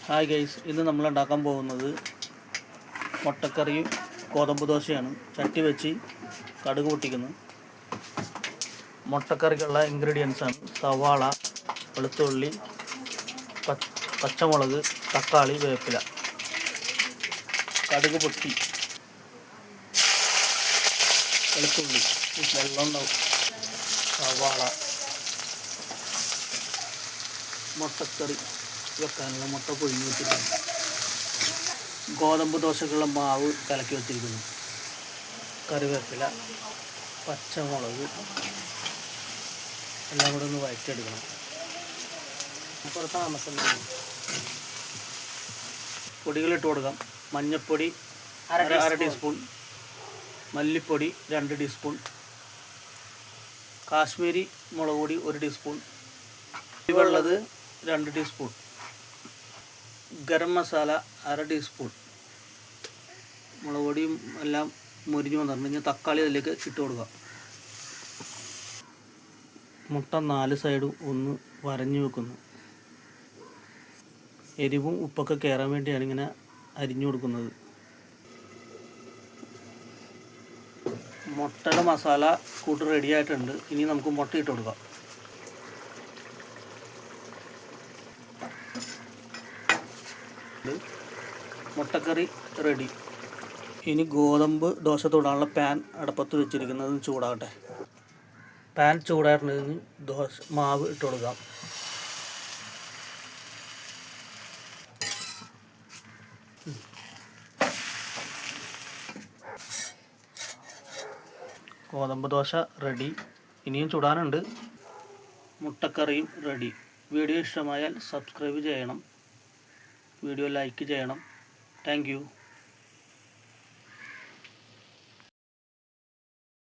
Hi guys, ഇന്ന് നമ്മൾ ഉണ്ടാക്കാൻ പോകുന്നത് മുട്ടക്കറിയും ഗോതമ്പ് ദോശയാണ്. ചട്ടി വെച്ച് കടുക് പൊട്ടിക്കുന്നു. മുട്ടക്കറിക്കുള്ള ഇൻഗ്രീഡിയൻസാണ് സവാള, വെളുത്തുള്ളി, പച്ചമുളക്, തക്കാളി, വേപ്പില. കടുക് പൊട്ടി, വെളുത്തുള്ളി, വെള്ളം ഉണ്ടാവും, സവാള, മുട്ടക്കറി വെക്കാനുള്ള മുട്ട പൊഴിഞ്ഞ് വെച്ചിട്ടുണ്ട്. ഗോതമ്പ് ദോശക്കുള്ള മാവ് കലക്കി വെച്ചിരിക്കുന്നു. കറിവേപ്പില, പച്ചമുളക് എല്ലാം കൂടെ ഒന്ന് വഴറ്റിയെടുക്കണം. കുറച്ച് താമസം പൊടികളിട്ട് കൊടുക്കാം. മഞ്ഞൾപ്പൊടി അര ടീസ്പൂൺ, മല്ലിപ്പൊടി 2 ടീസ്പൂൺ, കാശ്മീരി മുളക് പൊടി 1 ടീസ്പൂൺ, വെള്ളത് 2 ടീസ്പൂൺ, ഗരം മസാല 1/2 ടീസ്പൂൺ. മുളക് പൊടിയും എല്ലാം മുരിഞ്ഞു വന്നിട്ടുണ്ടെങ്കിൽ തക്കാളി അതിലേക്ക് ഇട്ട് കൊടുക്കുക. മുട്ട 4 സൈഡും ഒന്ന് വരഞ്ഞു വെക്കുന്നു. എരിവും ഉപ്പൊക്കെ കയറാൻ വേണ്ടിയാണ് ഇങ്ങനെ അരിഞ്ഞു കൊടുക്കുന്നത്. മുട്ടയുടെ മസാല കൂട്ട് റെഡി ആയിട്ടുണ്ട്. ഇനി നമുക്ക് മുട്ട ഇട്ട് കൊടുക്കാം. മുട്ടക്കറി റെഡി. ഇനി ഗോതമ്പ് ദോശ തൊടാനുള്ള പാൻ അടുപ്പത്ത് വെച്ചിരിക്കുന്നത് ചൂടാകട്ടെ. പാൻ ചൂടായിട്ടുണ്ടെങ്കിൽ മാവ് ഇട്ട് കൊടുക്കാം. ഗോതമ്പ് ദോശ റെഡി. ഇനിയും ചുടാനുണ്ട്. മുട്ടക്കറിയും റെഡി. വീഡിയോ ഇഷ്ടമായാൽ സബ്സ്ക്രൈബ് ചെയ്യണം, വീഡിയോ ലൈക്ക് ചെയ്യണം. Thank you.